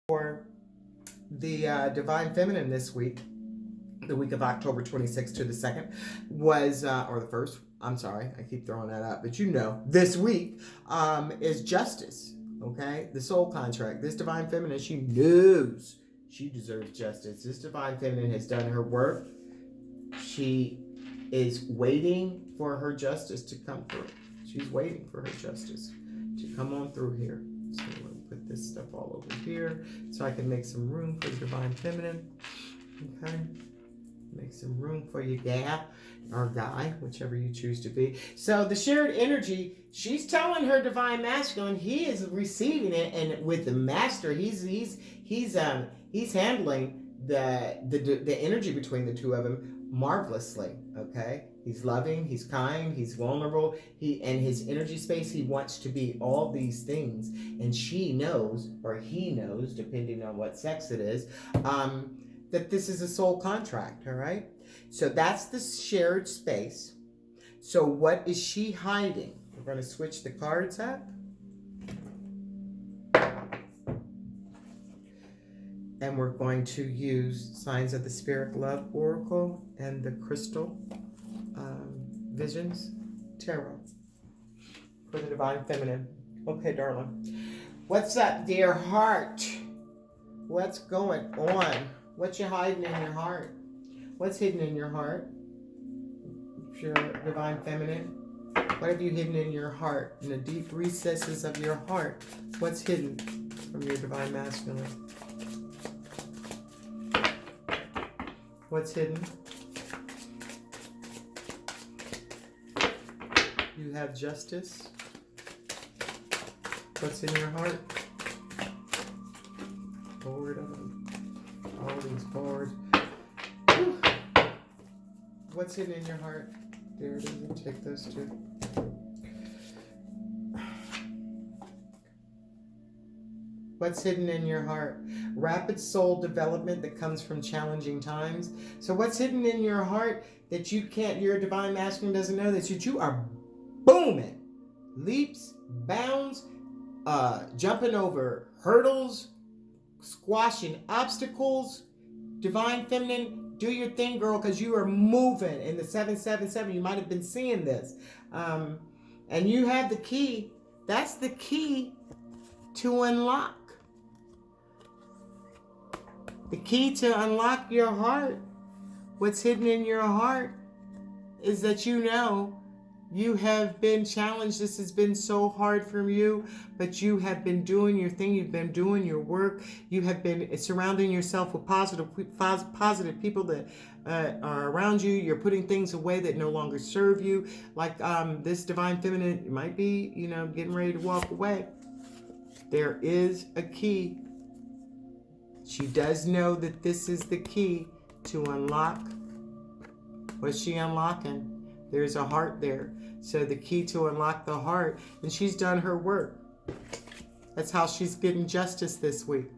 for the Divine Feminine this week, the week of October 26th to the 2nd, was, or the 1st, I'm sorry, I keep throwing that up, but this week is justice, okay? The soul contract. This Divine Feminine, she knows she deserves justice. This Divine Feminine has done her work. She is waiting for her justice to come through. She's waiting for her justice to come on through here. So we'll put this stuff all over here so I can make some room for the Divine Feminine. Okay. Make some room for your gal or guy, whichever you choose to be. So the shared energy, she's telling her Divine Masculine, he is receiving it, and with the Master, he's handling the energy between the two of them marvelously. Okay, he's loving, he's kind, he's vulnerable. And his energy space, he wants to be all these things, and she knows, or he knows, depending on what sex it is, that this is a soul contract. All right, so that's the shared space. So what is she hiding? We're going to switch the cards up. And we're going to use Signs of the Spirit Love Oracle and the Crystal Visions Tarot for the Divine Feminine. Okay, darling. What's up, dear heart? What's going on? What you hiding in your heart? What's hidden in your heart? Your Divine Feminine. What have you hidden in your heart? In the deep recesses of your heart, what's hidden from your Divine Masculine? What's hidden? You have justice. What's in your heart? Bored of them. All these bored. Whew. What's hidden in your heart? There it is. I'll take those two. What's hidden in your heart? Rapid soul development that comes from challenging times. So what's hidden in your heart that you can't, your Divine Masculine doesn't know, that you are booming, leaps, bounds, jumping over hurdles, squashing obstacles. Divine Feminine, do your thing, girl, because you are moving in the 777. You might have been seeing this. And you have the key. That's the key to unlock. The key to unlock your heart, what's hidden in your heart, is that you know you have been challenged. This has been so hard for you, but you have been doing your thing. You've been doing your work. You have been surrounding yourself with positive people that are around you. You're putting things away that no longer serve you. Like this Divine Feminine might be, getting ready to walk away. There is a key. She does know that this is the key to unlock. What's she unlocking? There's a heart there. So the key to unlock the heart, and she's done her work. That's how she's getting justice this week.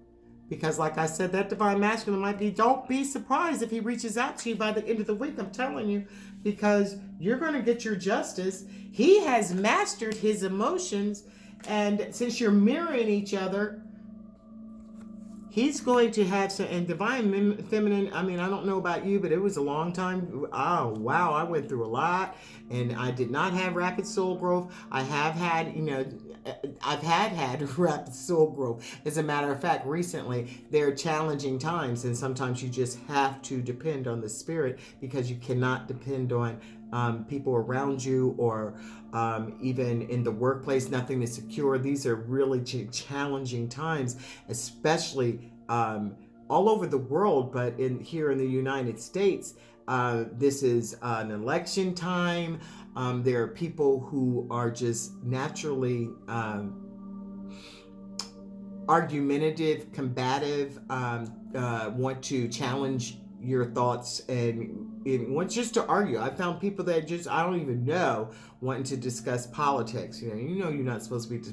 Because like I said, that Divine Masculine might be, don't be surprised if he reaches out to you by the end of the week. I'm telling you, because you're going to get your justice. He has mastered his emotions, and since you're mirroring each other, he's going to have some, and Divine Feminine, I don't know about you, but it was a long time. Oh, wow. I went through a lot, and I did not have rapid soul growth. I have had, I've had rapid soul growth. As a matter of fact, recently, there are challenging times, and sometimes you just have to depend on the spirit, because you cannot depend on people around you, or even in the workplace. Nothing is secure. These are really challenging times, especially all over the world, but here in the United States. This is an election time. There are people who are just naturally argumentative, combative, want to challenge your thoughts and want just to argue. I found people that just, I don't even know, wanting to discuss politics. You're not supposed to be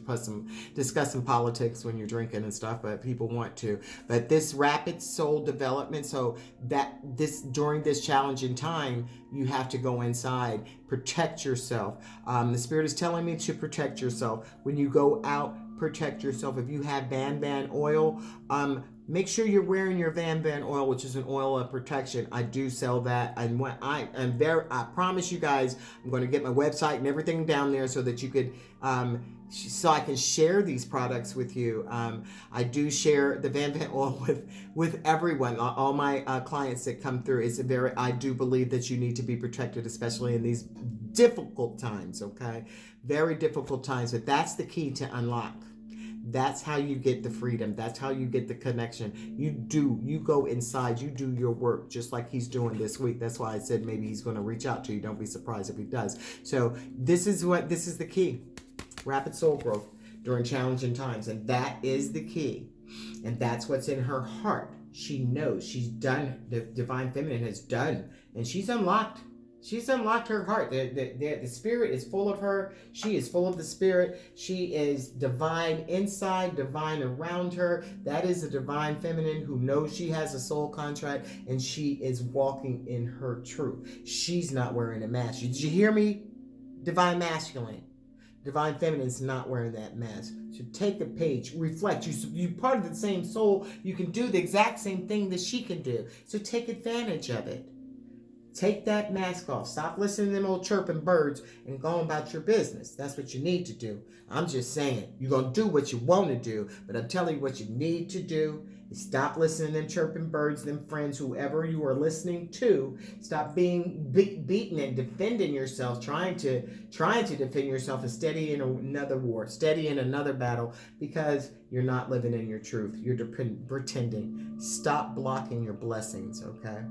discussing politics when you're drinking and stuff, but people want to. But this rapid soul development, so that during this challenging time, you have to go inside, protect yourself. The Spirit is telling me to protect yourself. When you go out, protect yourself. If you have Van oil, make sure you're wearing your Van oil, which is an oil of protection. I do sell that, and when I promise you guys, I'm going to get my website and everything down there so that you could, so I can share these products with you. I do share the Van oil with everyone, all my clients that come through. I do believe that you need to be protected, especially in these difficult times. Okay, very difficult times, but that's the key to unlock. That's how you get the freedom. That's how you get the connection. You go inside, you do your work, just like he's doing this week. That's why I said maybe he's going to reach out to you. Don't be surprised if he does. So this is the key. Rapid soul growth during challenging times. And that is the key. And that's what's in her heart. She knows she's done. The divine feminine has done. And she's unlocked. She's unlocked her heart. The spirit is full of her. She is full of the spirit. She is divine inside, divine around her. That is a divine feminine who knows she has a soul contract and she is walking in her truth. She's not wearing a mask. Did you hear me? Divine masculine. Divine feminine is not wearing that mask. So take a page, reflect. You're part of the same soul. You can do the exact same thing that she can do. So take advantage of it. Take that mask off. Stop listening to them old chirping birds and go about your business. That's what you need to do. I'm just saying, you're going to do what you want to do, but I'm telling you what you need to do is stop listening to them chirping birds, them friends, whoever you are listening to. Stop being beaten and defending yourself, trying to defend yourself and steady in another war, steady in another battle, because you're not living in your truth. You're pretending. Stop blocking your blessings, okay?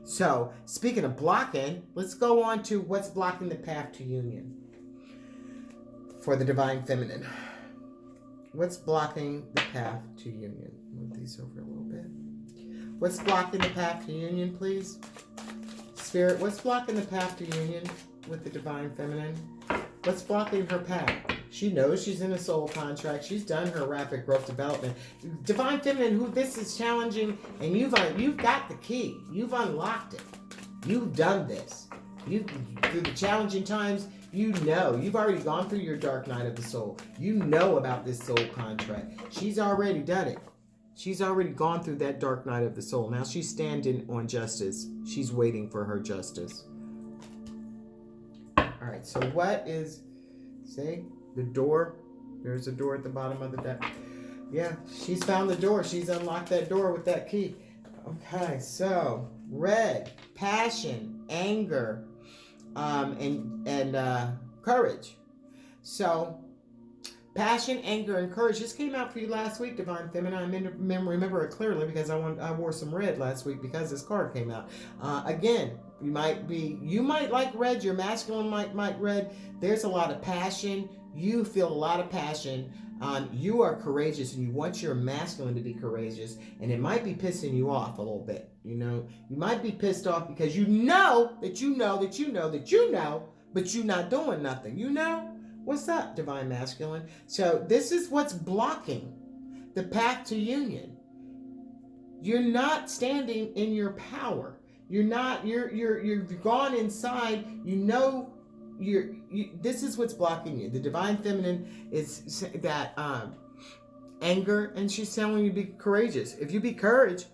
So, speaking of blocking, let's go on to what's blocking the path to union for the divine feminine. What's blocking the path to union? Move these over a little bit. What's blocking the path to union, please? Spirit, what's blocking the path to union with the divine feminine? What's blocking her path? She knows she's in a soul contract. She's done her rapid growth development. Divine feminine, who this is challenging, and you've got the key. You've unlocked it. You've done this. Through the challenging times, you've already gone through your dark night of the soul. You know about this soul contract. She's already done it. She's already gone through that dark night of the soul. Now she's standing on justice. She's waiting for her justice. All right, so what is, see, the door? There's a door at the bottom of the deck. Yeah, she's found the door. She's unlocked that door with that key. Okay, so red, passion, anger, and courage. So passion, anger, and courage just came out for you last week, divine feminine. I remember it clearly because I wore some red last week because this card came out. Again, you might like red. Your masculine might red. There's a lot of passion. You feel a lot of passion. You are courageous and you want your masculine to be courageous, and it might be pissing you off a little bit. You might be pissed off because you know, but you're not doing nothing. What's up, divine masculine? So this is what's blocking the path to union. You're not standing in your power. You've gone inside. This is what's blocking you. The divine feminine is that anger, and she's telling you to be courageous. If you be courageous,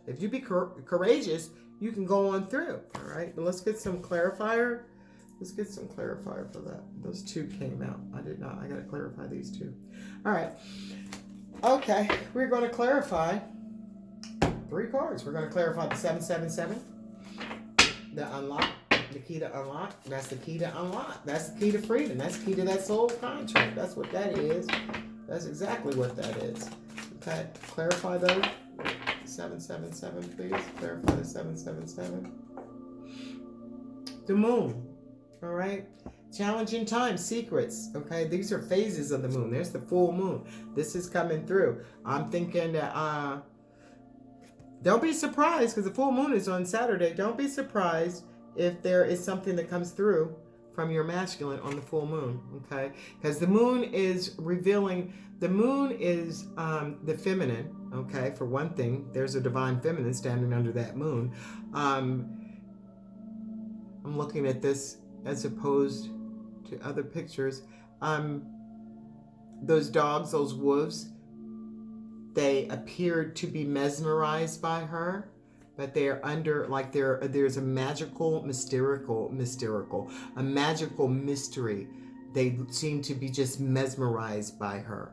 you can go on through. All right, but let's get some clarifier. Let's get some clarifier for that. Those two came out. I did not. I got to clarify these two. All right. Okay, we're going to clarify 3 cards. We're going to clarify the 777, the unlock. The key to unlock. That's the key to unlock. That's the key to freedom. That's the key to that soul contract. That's what that is. That's exactly what that is. Okay. Clarify those. 777, please. Clarify the 777. The moon. All right. Challenging times. Secrets. Okay. These are phases of the moon. There's the full moon. This is coming through. I'm thinking that don't be surprised because the full moon is on Saturday. Don't be surprised if there is something that comes through from your masculine on the full moon, okay? Because the moon is revealing, the moon is the feminine, okay? For one thing, there's a divine feminine standing under that moon. I'm looking at this as opposed to other pictures. those dogs, those wolves, they appeared to be mesmerized by her, but they're under, like there's a magical, a magical mystery. They seem to be just mesmerized by her.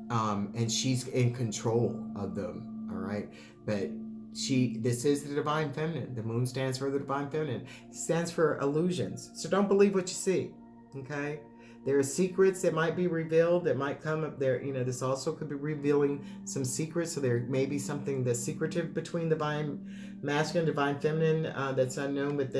And she's in control of them, all right? But this is the divine feminine. The moon stands for the divine feminine. It stands for illusions. So don't believe what you see, okay? There are secrets that might be revealed that might come up there. This also could be revealing some secrets. So there may be something that's secretive between divine masculine, divine feminine that's unknown, but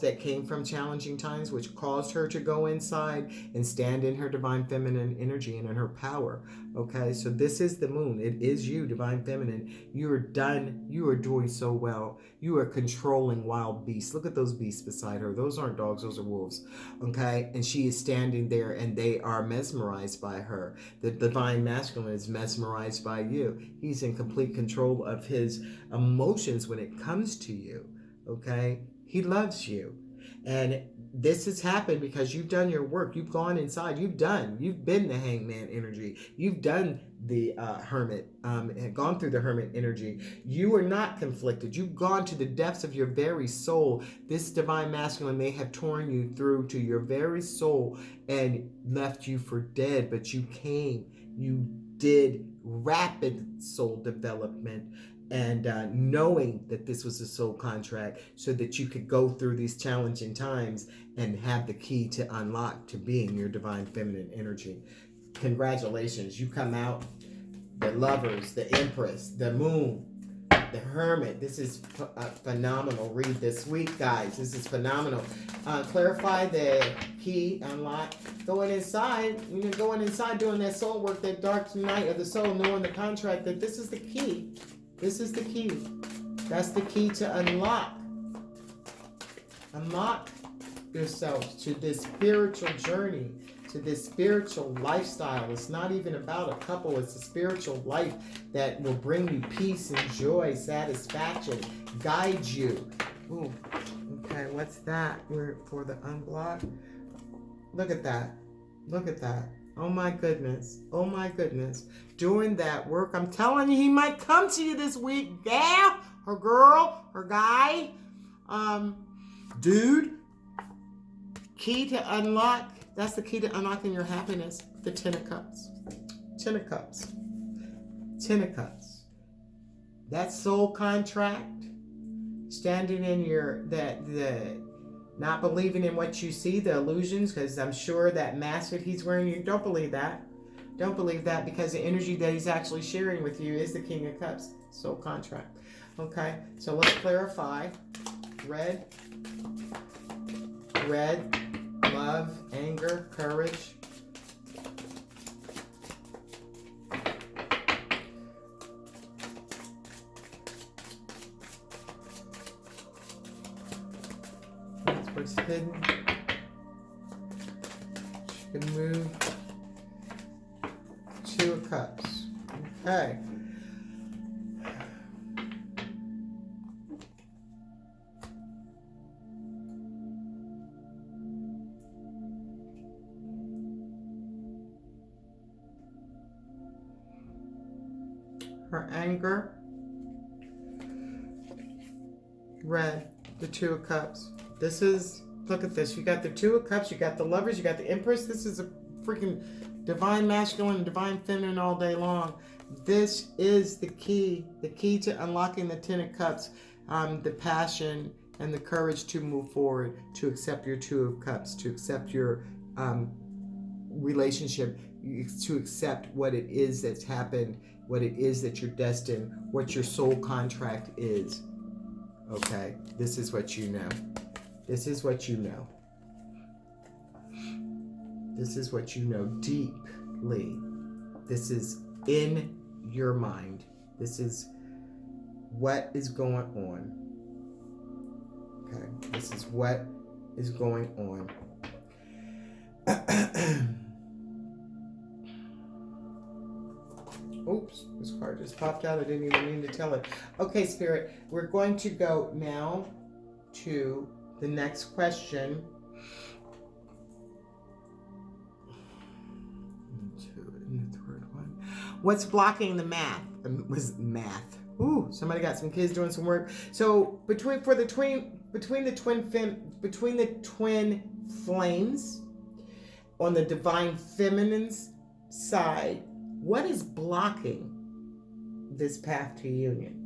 that came from challenging times, which caused her to go inside and stand in her divine feminine energy and in her power. Okay, so this is the moon. It is you, divine feminine. You are done. You are doing so well. You are controlling wild beasts. Look at those beasts beside her. Those aren't dogs, those are wolves. Okay, and she is standing there and they are mesmerized by her. The divine masculine is mesmerized by you. He's in complete control of his emotions when it comes to you. Okay, he loves you, and this has happened because you've done your work. You've gone inside. You've been the hangman energy. You've done the hermit, and gone through the hermit energy. You are not conflicted. You've gone to the depths of your very soul. This divine masculine may have torn you through to your very soul and left you for dead, but you came. You did rapid soul development. And knowing that this was a soul contract so that you could go through these challenging times and have the key to unlock to being your divine feminine energy. Congratulations. You come out, the lovers, the empress, the moon, the hermit. This is a phenomenal read this week, guys. This is phenomenal. Clarify the key, unlock. Going inside doing that soul work, that dark night of the soul, knowing the contract that this is the key. This is the key. That's the key to unlock yourself to this spiritual journey, to this spiritual lifestyle. It's not even about a couple. It's a spiritual life that will bring you peace and joy, satisfaction, guide you. Ooh, okay, what's that? We're for the unblock. Look at that. Look at that. Oh my goodness. Oh my goodness. Doing that work. I'm telling you, he might come to you this week. Gal, or girl, or guy. Dude. Key to unlock. That's the key to unlocking your happiness. The 10 of Cups. 10 of Cups. 10 of Cups. That soul contract. Standing in the not believing in what you see, the illusions, because I'm sure that mask that he's wearing, you don't believe that. Don't believe that, because the energy that he's actually sharing with you is the King of Cups, soul contract. Okay, so let's clarify. Red, love, anger, courage. What's hidden. She can move. 2 of Cups. Okay. Her anger. Red, the 2 of Cups. This is, look at this. You got the 2 of Cups, you got the lovers, you got the empress. This is a freaking divine masculine and divine feminine all day long. This is the key to unlocking the 10 of Cups, the passion and the courage to move forward, to accept your 2 of Cups, to accept your relationship, to accept what it is that's happened, what it is that you're destined, what your soul contract is. Okay, this is what you know. This is what you know. This is what you know deeply. This is in your mind. This is what is going on. Okay, this is what is going on. Oops, this card just popped out. I didn't even mean to tell it. Okay, Spirit, we're going to go now to the next question. What's blocking the math? Was math. Ooh, somebody got some kids doing some work. So between the twin flames on the divine feminine's side, what is blocking this path to union?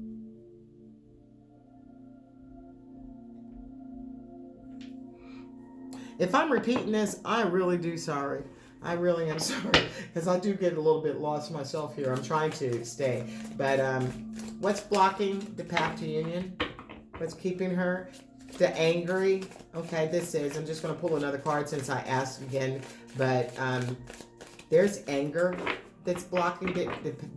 If I'm repeating this, I really do sorry. I really am sorry, because I do get a little bit lost myself here. I'm trying to stay. But what's blocking the path to union? What's keeping her? The angry. Okay, this is, I'm just going to pull another card since I asked again. But there's anger that's blocking the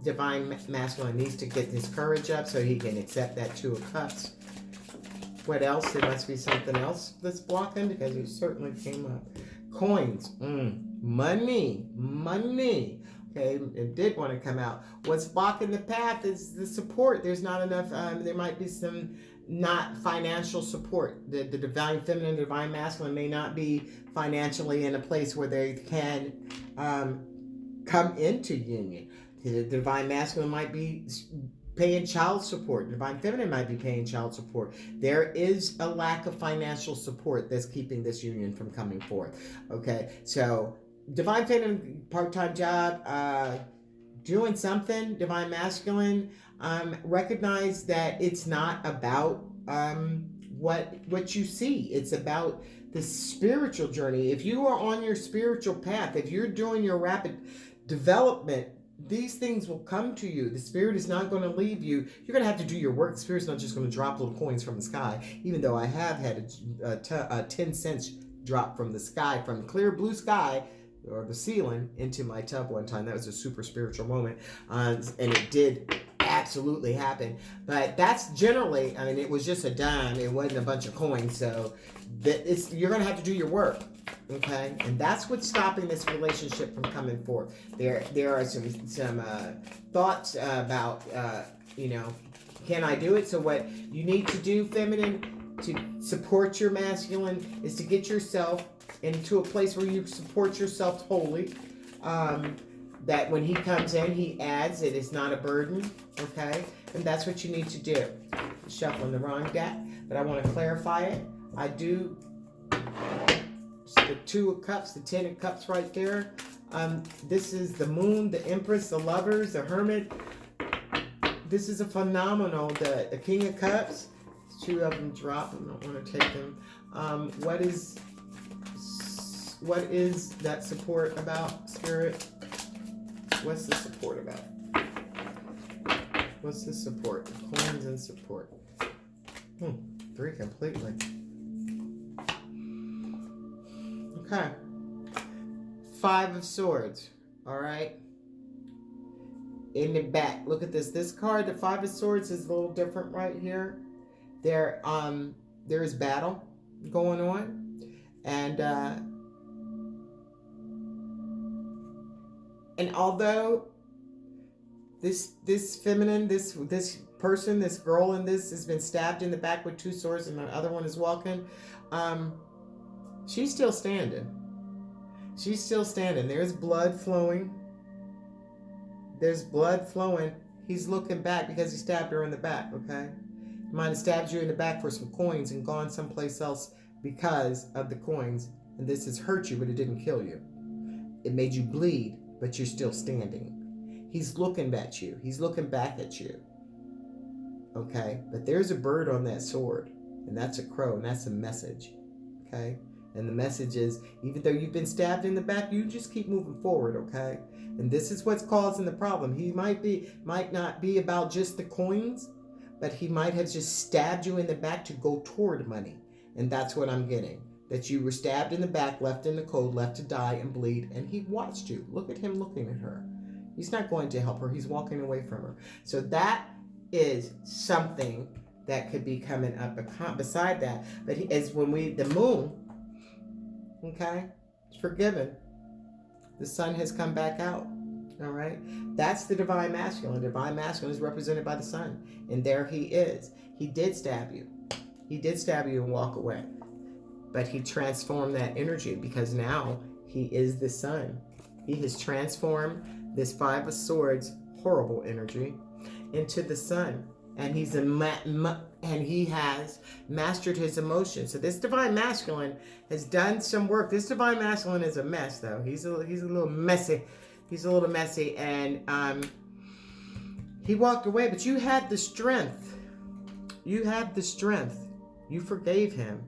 divine masculine. Needs to get his courage up so he can accept that Two of Cups. What else? There must be something else that's blocking, because it certainly came up. Coins. Money. Okay, it did want to come out. What's blocking the path is the support. There's not enough, there might be some not financial support. The divine feminine, divine masculine may not be financially in a place where they can come into union. The divine masculine might be paying child support. Divine feminine might be paying child support. There is a lack of financial support that's keeping this union from coming forth. Okay, so divine feminine, part-time job, doing something. Divine masculine, recognize that it's not about what you see. It's about the spiritual journey. If you are on your spiritual path, if you're doing your rapid development, these things will come to you. The spirit is not going to leave you. You're going to have to do your work. The spirit's not just going to drop little coins from the sky, even though I have had a 10 cents drop from the sky, from the clear blue sky or the ceiling into my tub one time. That was a super spiritual moment, and it did absolutely happen. But that's generally, I mean, it was just a dime. It wasn't a bunch of coins. So you're going to have to do your work. Okay, and that's what's stopping this relationship from coming forth. There are some thoughts about can I do it? So what you need to do, feminine, to support your masculine is to get yourself into a place where you support yourself wholly. That when he comes in, he adds. It is not a burden. Okay, and that's what you need to do. Shuffling the wrong deck, but I want to clarify it. I do. The Two of Cups, the 10 of Cups right there. This is the Moon, the Empress, the Lovers, the Hermit. This is a phenomenal, the King of Cups. Two of them drop. I don't want to take them. What is that support about, Spirit? What's the support about? What's the support? Coins and support. Three completely. Okay. Five of Swords. All right. In the back. Look at this. This card, the Five of Swords, is a little different right here. There is battle going on. And although this feminine, this person, this girl in this has been stabbed in the back with two swords, and the other one is walking, she's still standing. She's still standing. There's blood flowing. There's blood flowing. He's looking back because he stabbed her in the back, okay? He might have stabbed you in the back for some coins and gone someplace else because of the coins. And this has hurt you, but it didn't kill you. It made you bleed, but you're still standing. He's looking at you. He's looking back at you. Okay? But there's a bird on that sword. And that's a crow, and that's a message. Okay? And the message is, even though you've been stabbed in the back, you just keep moving forward, okay? And this is what's causing the problem. He might not be about just the coins, but he might have just stabbed you in the back to go toward money. And that's what I'm getting. That you were stabbed in the back, left in the cold, left to die and bleed, and he watched you. Look at him looking at her. He's not going to help her. He's walking away from her. So that is something that could be coming up beside that. But the moon, okay, it's forgiven. The sun has come back out. All right, that's the divine masculine. The divine masculine is represented by the sun, and there he is. He did stab you. He did stab you and walk away, but he transformed that energy because now he is the sun. He has transformed this Five of Swords horrible energy, into the sun. And he's and he has mastered his emotions. So this divine masculine has done some work. This divine masculine is a mess, though. He's a little messy. He's a little messy, and he walked away. But you had the strength. You had the strength. You forgave him,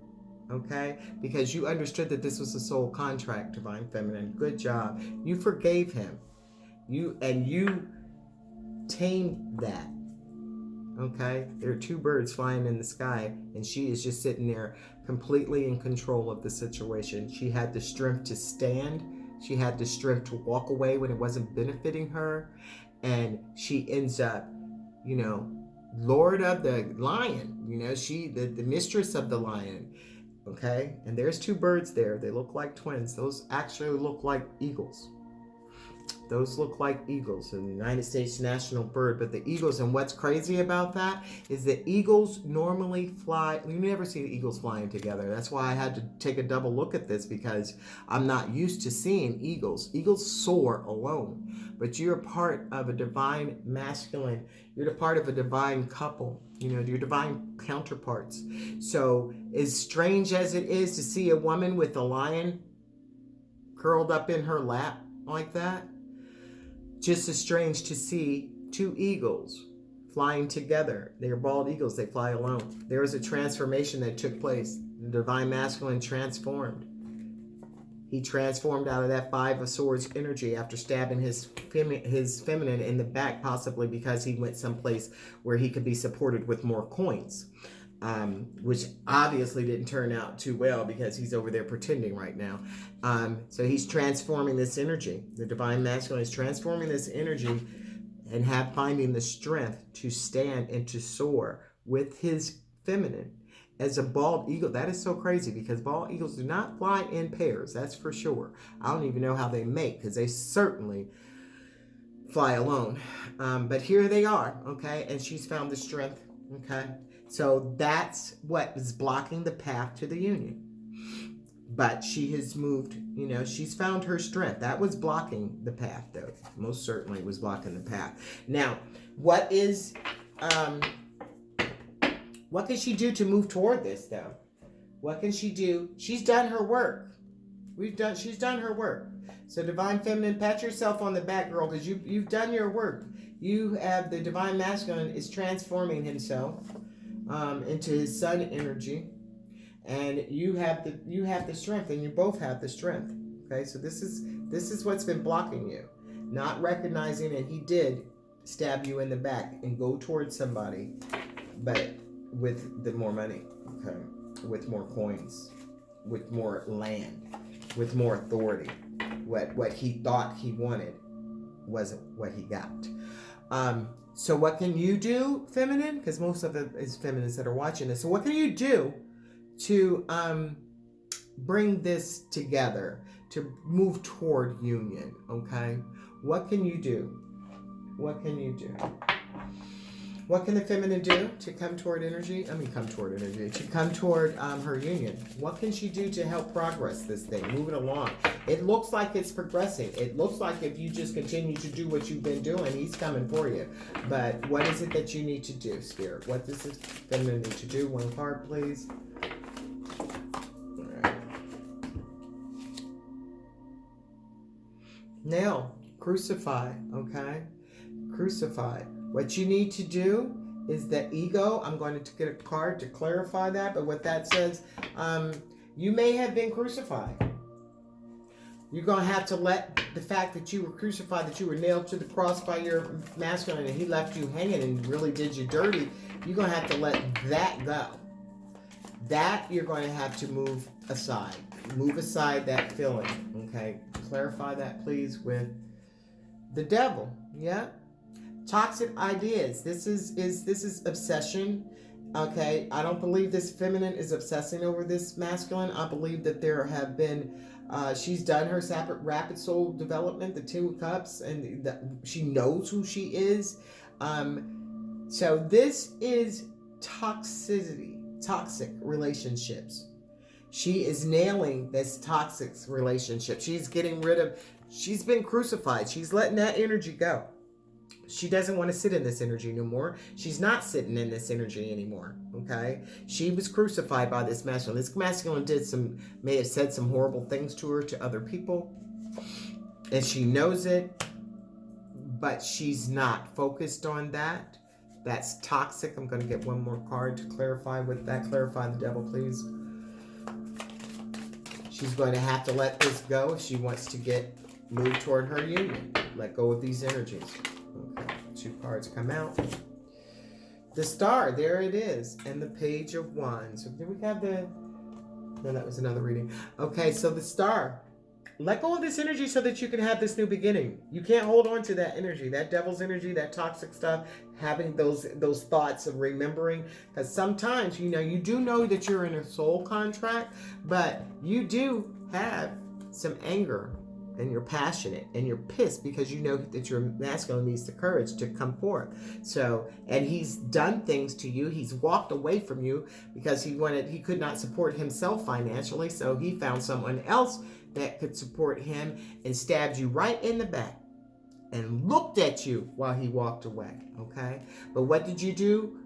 okay? Because you understood that this was a soul contract, divine feminine. Good job. You forgave him. You tamed that. Okay, there are two birds flying in the sky, and she is just sitting there completely in control of the situation. She had the strength to stand. She had the strength to walk away when it wasn't benefiting her. And she ends up, Lord of the lion, the mistress of the lion. Okay, and there's two birds there. They look like twins. Those actually look like eagles. Those look like eagles, the United States national bird. But the eagles, and what's crazy about that is that eagles normally fly. You never see the eagles flying together. That's why I had to take a double look at this, because I'm not used to seeing eagles. Eagles soar alone, but you're part of a divine masculine. You're the part of a divine couple. Your divine counterparts. So as strange as it is to see a woman with a lion curled up in her lap like that, just as strange to see two eagles flying together. They are bald eagles. They fly alone. There was a transformation that took place. The divine masculine transformed. He transformed out of that Five of Swords energy after stabbing his feminine in the back, possibly because he went someplace where he could be supported with more coins. Which obviously didn't turn out too well, because he's over there pretending right now. So he's transforming this energy. The divine masculine is transforming this energy and finding the strength to stand and to soar with his feminine as a bald eagle. That is so crazy, because bald eagles do not fly in pairs. That's for sure. I don't even know how they mate, because they certainly fly alone. But here they are, okay? And she's found the strength, okay? So that's what is blocking the path to the union. But she has moved, she's found her strength. That was blocking the path, though. Most certainly was blocking the path. Now, what can she do to move toward this, though? What can she do? She's done her work. She's done her work. So divine feminine, pat yourself on the back, girl, because you've done your work. You have the divine masculine is transforming himself into his sun energy, and you have the strength, and you both have the strength. Okay, so this is what's been blocking you, not recognizing, and he did stab you in the back and go towards somebody, but with the more money, okay, with more coins, with more land, with more authority. What he thought he wanted wasn't what he got. So what can you do, feminine? Because most of it is feminines that are watching this. So what can you do to bring this together, to move toward union, okay? What can you do? What can you do? What can the feminine do to come toward energy? To come toward her union. What can she do to help progress this thing, move it along? It looks like it's progressing. It looks like if you just continue to do what you've been doing, he's coming for you. But what is it that you need to do, Spirit? What does this feminine need to do? One card, please. All right. Now, crucify, okay? Crucify. What you need to do is the ego. I'm going to get a card to clarify that, but what that says, you may have been crucified. You're going to have to let the fact that you were crucified, that you were nailed to the cross by your masculine, and he left you hanging and really did you dirty. You're going to have to let that go. That you're going to have to move aside. Move aside that feeling, okay? Clarify that, please, with the devil, yeah? Toxic ideas. This is obsession. Okay, I don't believe this feminine is obsessing over this masculine. I believe that there have been, she's done her rapid soul development, the 2 cups, and she knows who she is. So this is toxicity, toxic relationships. She is nailing this toxic relationship. She's getting rid of, she's been crucified. She's letting that energy go. She doesn't want to sit in this energy no more. She's not sitting in this energy anymore. Okay? She was crucified by this masculine. This masculine may have said some horrible things to her, to other people. And she knows it, but she's not focused on that. That's toxic. I'm going to get one more card to clarify with that. Clarify the devil, please. She's going to have to let this go if she wants to move toward her union. Let go of these energies. Okay, 2 cards come out. The Star, there it is. And the Page of Wands. So did we have no, that was another reading. Okay, so the Star. Let go of this energy so that you can have this new beginning. You can't hold on to that energy, that devil's energy, that toxic stuff, having those thoughts of remembering. Because sometimes, you do know that you're in a soul contract, but you do have some anger, and you're passionate, and you're pissed because you know that your masculine needs the courage to come forth. So, and he's done things to you. He's walked away from you because he could not support himself financially, so he found someone else that could support him, and stabbed you right in the back and looked at you while he walked away. Okay? But what did you do?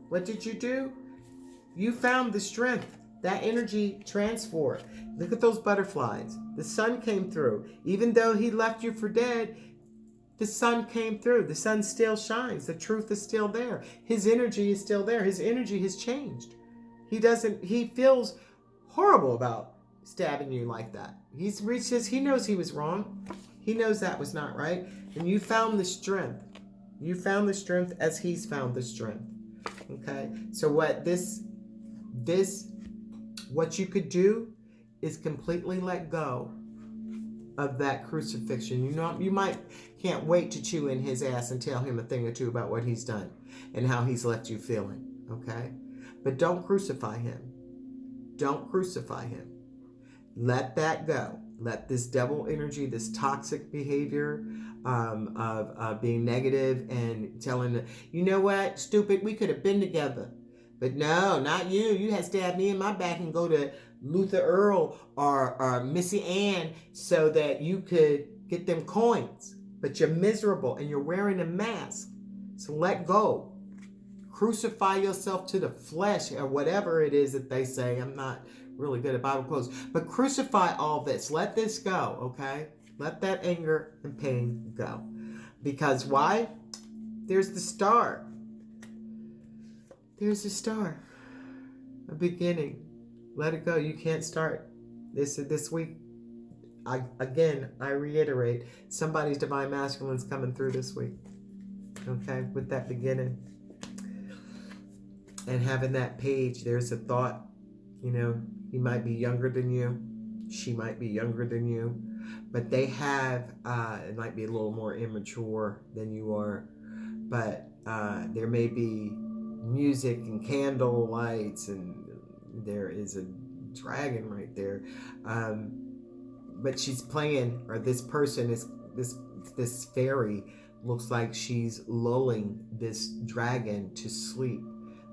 You found the strength. That energy transformed. Look at those butterflies. The sun came through. Even though he left you for dead, the sun came through. The sun still shines. The truth is still there. His energy is still there. His energy has changed. He feels horrible about stabbing you like that. He knows he was wrong. He knows that was not right. And you found the strength. You found the strength as he's found the strength. Okay? So what you could do is completely let go of that crucifixion. You can't wait to chew in his ass and tell him a thing or two about what he's done and how he's left you feeling. Okay? But don't crucify him. Don't crucify him. Let that go. Let this devil energy, this toxic behavior of being negative and telling, you know what, stupid, we could have been together. But no, not you. You had stabbed me in my back and go to Luther Earl or Missy Ann so that you could get them coins. But you're miserable and you're wearing a mask. So let go. Crucify yourself to the flesh or whatever it is that they say. I'm not really good at Bible quotes. But crucify all this. Let this go, okay? Let that anger and pain go. Because why? There's the Star. There's a star. A beginning. Let it go. You can't start this week. I reiterate, somebody's divine masculine's coming through this week. Okay? With that beginning. And having that page, there's a thought. He might be younger than you. She might be younger than you. But they have, it might be a little more immature than you are. But there may be music and candle lights, and there is a dragon right there. But she's playing, or this person is, this fairy looks like she's lulling this dragon to sleep.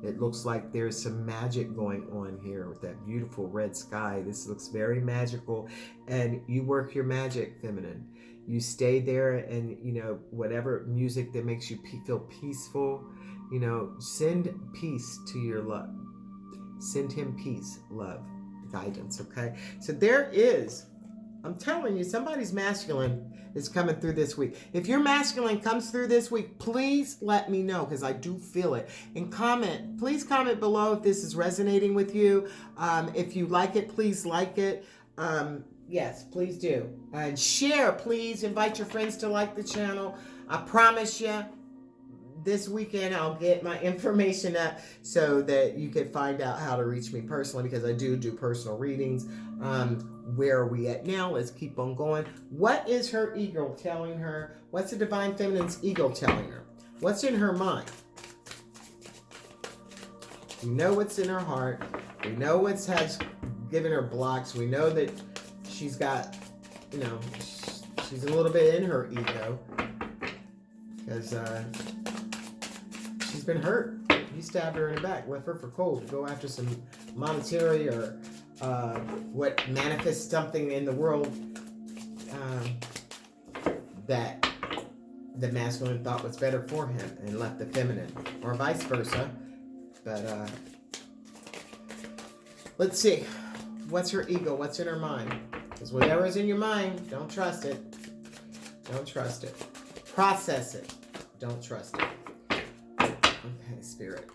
It looks like there's some magic going on here with that beautiful red sky. This looks very magical. And you work your magic, feminine. You stay there, and, whatever music that makes you feel peaceful, send peace to your love. Send him peace, love, guidance, okay? So there is, I'm telling you, somebody's masculine is coming through this week. If your masculine comes through this week, please let me know, because I do feel it. And please comment below if this is resonating with you. If you like it, please like it. Yes, please do. And share, please. Invite your friends to like the channel. I promise you, this weekend I'll get my information up so that you can find out how to reach me personally, because I do personal readings. Where are we at now? Let's keep on going. What is her ego telling her? What's the divine feminine's ego telling her? What's in her mind? We know what's in her heart. We know what has given her blocks. We know that she's got, she's a little bit in her ego because she's been hurt. You stabbed her in the back, left her for cold to go after some monetary or what manifests something in the world that the masculine thought was better for him and left the feminine, or vice versa. But let's see. What's her ego? What's in her mind? Because whatever's in your mind, don't trust it. Don't trust it. Process it. Don't trust it. Okay, Spirit.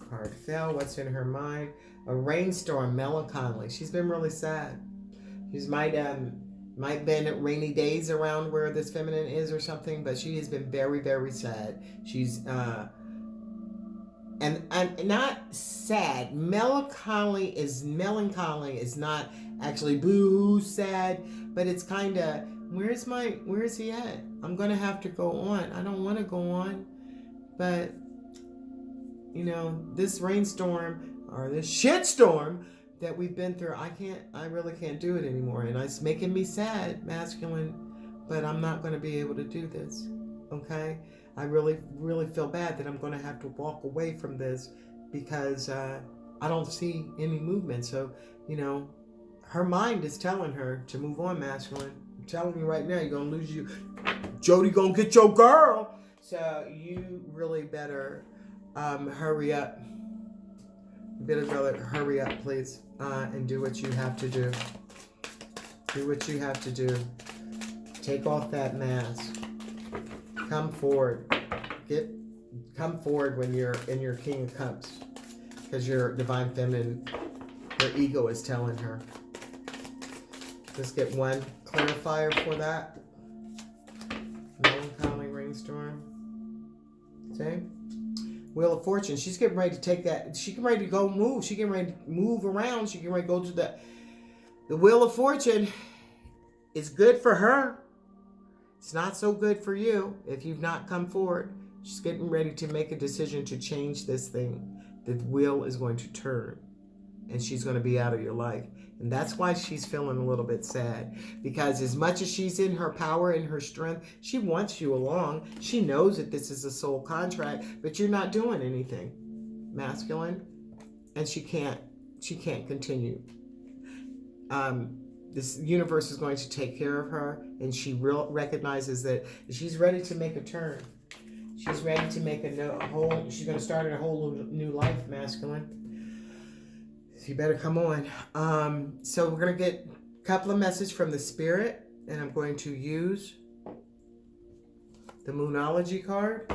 Card fell. What's in her mind? A rainstorm, melancholy. She's been really sad. She's might been rainy days around where this feminine is or something, but she has been very, very sad. She's and not sad. Melancholy is not actually boo sad, but it's kind of where is he at? I'm gonna have to go on. I don't want to go on, but you know, this rainstorm or this shitstorm that we've been through, I really can't do it anymore, and it's making me sad, masculine, but I'm not going to be able to do this. Okay, I really, really feel bad that I'm going to have to walk away from this because I don't see any movement. So, you know, her mind is telling her to move on, masculine. I'm telling you right now, you're going to lose you. Jody going to get your girl. So you really better hurry up. You better hurry up, please, and do what you have to do. Do what you have to do. Take off that mask. Come forward. Come forward when you're in your King of Cups, because your divine feminine, her ego is telling her. Let's get one clarifier for that. Melancholy rainstorm. Okay. Wheel of Fortune. She's getting ready to take that. She's getting ready to go move. She's getting ready to move around. She's getting ready to go to the Wheel of Fortune. Is good for her. It's not so good for you if you've not come forward. She's getting ready to make a decision to change this thing. The wheel is going to turn, and she's going to be out of your life. And that's why she's feeling a little bit sad, because as much as she's in her power and her strength, she wants you along. She knows that this is a soul contract, but you're not doing anything, masculine, and she can't continue. This universe is going to take care of her, and she recognizes that she's ready to make a turn. She's ready to make she's going to start a whole new life, masculine. You better come on. So we're going to get a couple of messages from the Spirit, and I'm going to use the Moonology card.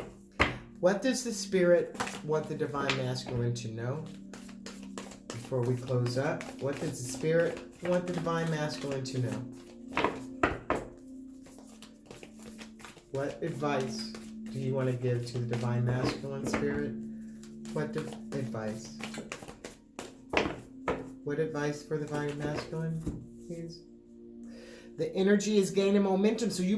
What does the Spirit want the Divine Masculine to know? Before we close up, what does the Spirit want the Divine Masculine to know? What advice do you want to give to the Divine Masculine, Spirit? What advice? What advice for the Divine Masculine, please? The energy is gaining momentum, so you